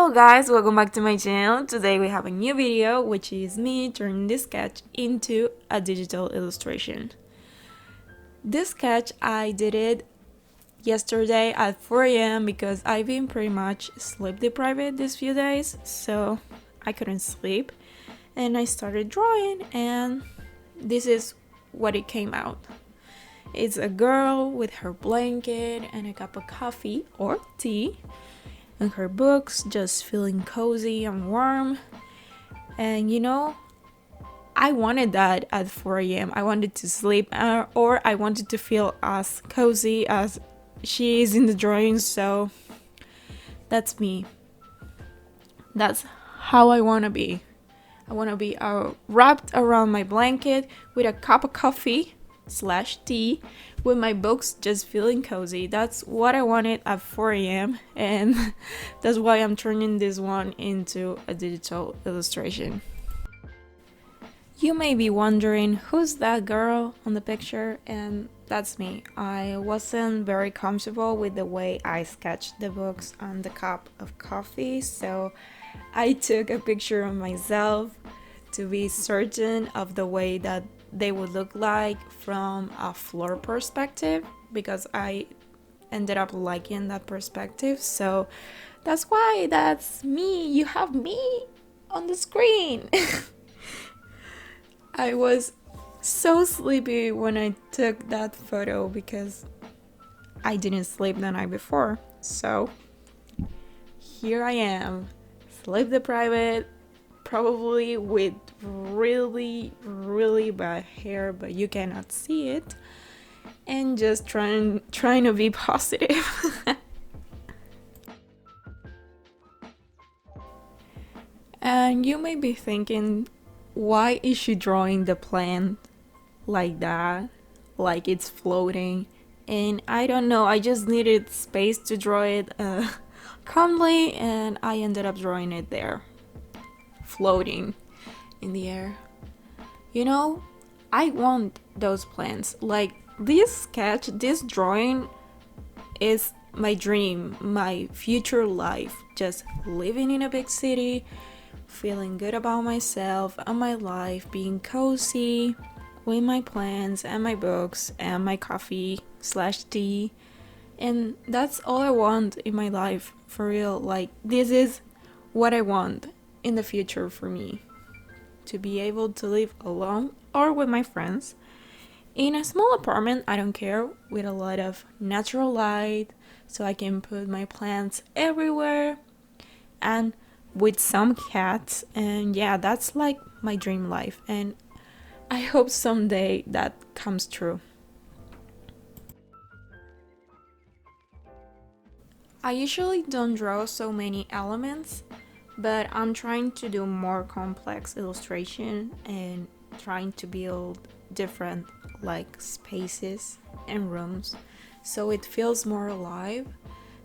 Hello guys, welcome back to my channel. Today we have a new video, which is me turning this sketch into a digital illustration. This sketch, I did it yesterday at 4 a.m. because I've been pretty much sleep deprived these few days, so I couldn't sleep. And I started drawing, and this is what it came out. It's a girl with her blanket and a cup of coffee or tea and her books, just feeling cozy and warm. And I wanted that at 4 a.m. I wanted to sleep, or I wanted to feel as cozy as she is in the drawing. So that's me. That's how I want to be. I want to be wrapped around my blanket with a cup of coffee / tea with my books, just feeling cozy. That's what I wanted at 4 a.m. and that's why I'm turning this one into a digital illustration. You may be wondering who's that girl on the picture, and that's me. I wasn't very comfortable with the way I sketched the books on the cup of coffee, so I took a picture of myself to be certain of the way that they would look like from a floor perspective, because I ended up liking that perspective. So that's why that's me. You have me on the screen. I was so sleepy when I took that photo because I didn't sleep the night before. So here I am, sleep deprived, probably with really bad hair, but you cannot see it, and just trying to be positive. And you may be thinking, why is she drawing the plant like that, like it's floating? And I don't know, I just needed space to draw it calmly, and I ended up drawing it there, floating in the air. I want those plants. Like, this sketch, this drawing is my dream, my future life. Just living in a big city, feeling good about myself and my life, being cozy with my plants and my books and my coffee / tea. And that's all I want in my life, for real. Like, this is what I want in the future for me, to be able to live alone or with my friends in a small apartment, I don't care, with a lot of natural light, so I can put my plants everywhere, and with some cats. And yeah, that's like my dream life, and I hope someday that comes true. I usually don't draw so many elements, but I'm trying to do more complex illustration and trying to build different like spaces and rooms so it feels more alive.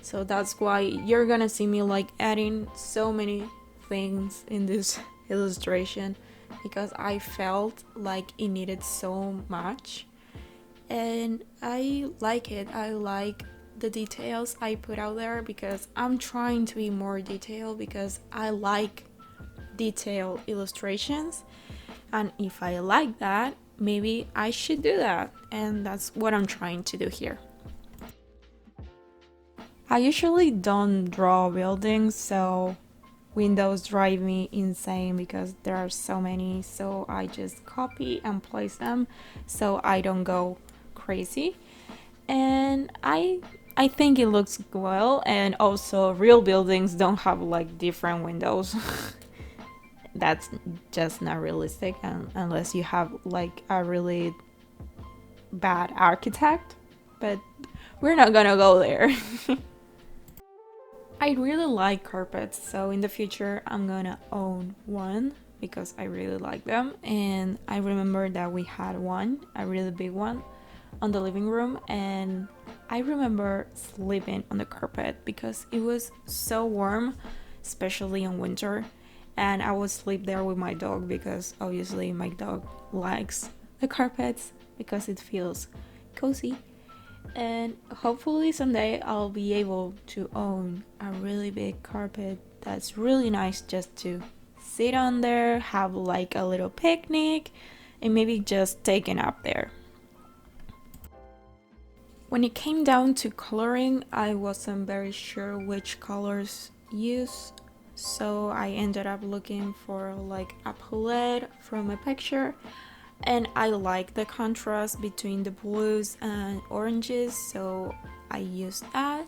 So that's why you're gonna see me like adding so many things in this illustration, because I felt like it needed so much, and I like it. I like the details I put out there, because I'm trying to be more detailed, because I like detailed illustrations, and if I like that, maybe I should do that, and that's what I'm trying to do here. I usually don't draw buildings, so windows drive me insane because there are so many, so I just copy and place them so I don't go crazy. And I think it looks well, and also real buildings don't have like different windows. That's just not realistic, unless you have like a really bad architect, but we're not gonna go there. I really like carpets, so in the future I'm gonna own one because I really like them. And I remember that we had one, a really big one, on the living room, and I remember sleeping on the carpet because it was so warm, especially in winter, and I would sleep there with my dog, because obviously my dog likes the carpets because it feels cozy. And hopefully someday I'll be able to own a really big carpet that's really nice just to sit on there, have like a little picnic, and maybe just take a nap there. When it came down to coloring, I wasn't very sure which colors use, so I ended up looking for like a palette from a picture, and I like the contrast between the blues and oranges, so I used that.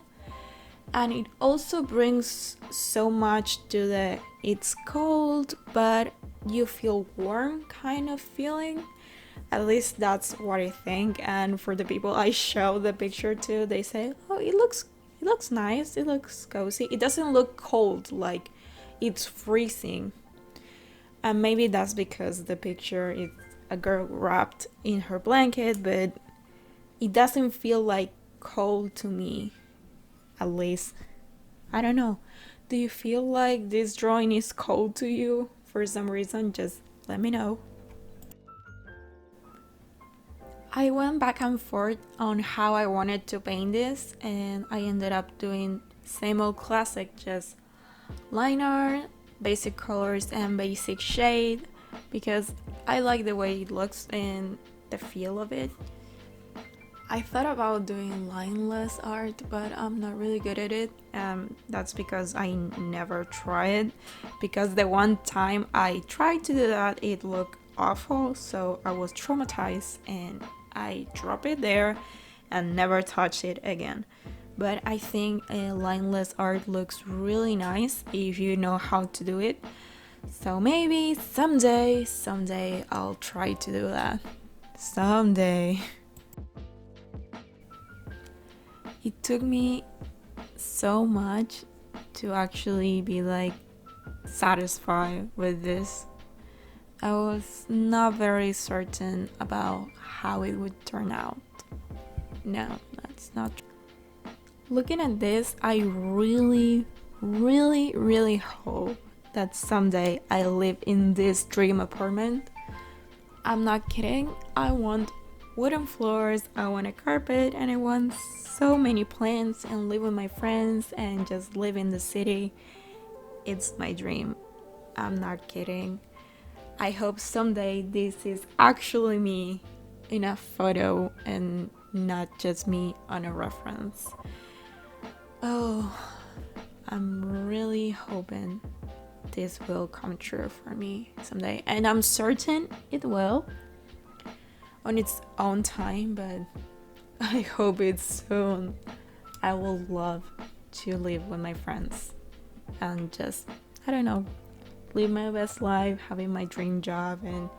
And it also brings so much to the it's cold but you feel warm kind of feeling. At least that's what I think, and for the people I show the picture to, they say, oh, it looks nice, it looks cozy, it doesn't look cold like it's freezing. And maybe that's because the picture is a girl wrapped in her blanket, but it doesn't feel like cold to me, at least. I don't know, do you feel like this drawing is cold to you for some reason? Just let me know. I went back and forth on how I wanted to paint this, and I ended up doing same old classic, just line art, basic colors and basic shade, because I like the way it looks and the feel of it. I thought about doing lineless art, but I'm not really good at it. That's because I never tried, because the one time I tried to do that, it looked awful, so I was traumatized and I dropped it there and never touched it again. But I think a lineless art looks really nice if you know how to do it. So maybe someday I'll try to do that. Someday. It took me so much to actually be like satisfied with this. I was not very certain about how it would turn out. No, that's not true. Looking at this, I really hope that someday I live in this dream apartment. I'm not kidding. I want wooden floors, I want a carpet, and I want so many plants and live with my friends and just live in the city. It's my dream. I'm not kidding. I hope someday this is actually me in a photo and not just me on a reference. Oh, I'm really hoping this will come true for me someday, and I'm certain it will on its own time, but I hope it's soon. I will love to live with my friends and just, I don't know, live my best life, having my dream job and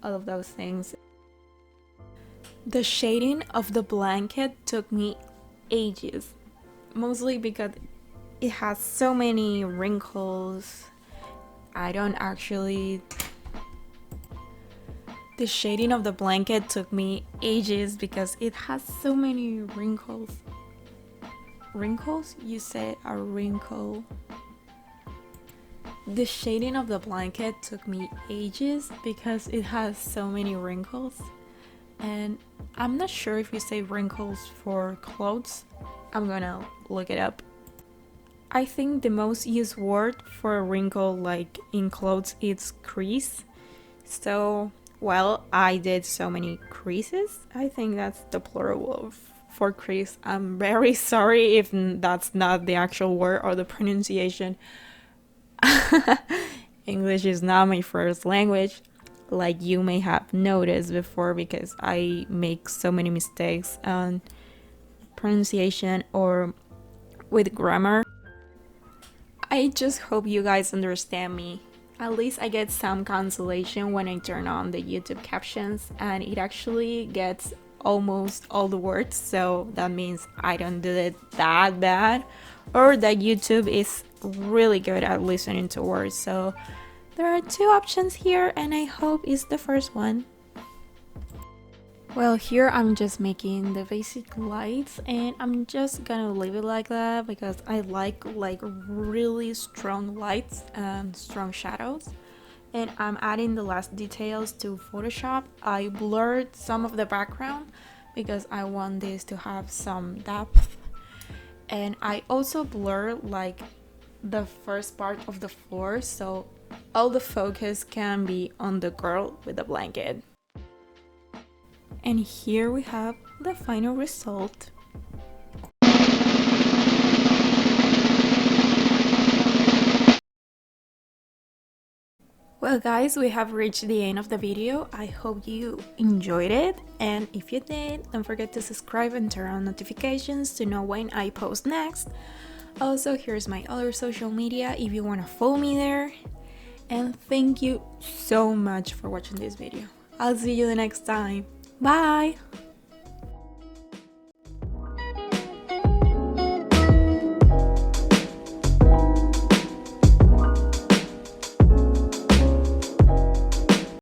all of those things. The shading of the blanket took me ages, mostly because it has so many wrinkles. The shading of the blanket took me ages because it has so many wrinkles. Wrinkles? You say a wrinkle. The shading of the blanket took me ages because it has so many wrinkles. And I'm not sure if you say wrinkles for clothes. I'm gonna look it up. I think the most used word for a wrinkle like in clothes is crease. So, well, I did so many creases. I think that's the plural of for crease. I'm very sorry if that's not the actual word or the pronunciation. English is not my first language, like you may have noticed before, because I make so many mistakes on pronunciation or with grammar. I just hope you guys understand me. At least I get some consolation when I turn on the YouTube captions and it actually gets almost all the words, so that means I don't do it that bad, or that YouTube is really good at listening to words. So there are two options here and I hope it's the first one. Well, here I'm just making the basic lights and I'm just gonna leave it like that because I like really strong lights and strong shadows. And I'm adding the last details to Photoshop. I blurred some of the background because I want this to have some depth. And I also blur like the first part of the floor so all the focus can be on the girl with the blanket. And here we have the final result. Well guys, we have reached the end of the video. I hope you enjoyed it, and if you did, don't forget to subscribe and turn on notifications to know when I post next. Also, here's my other social media if you want to follow me there. And thank you so much for watching this video. I'll see you the next time. Bye!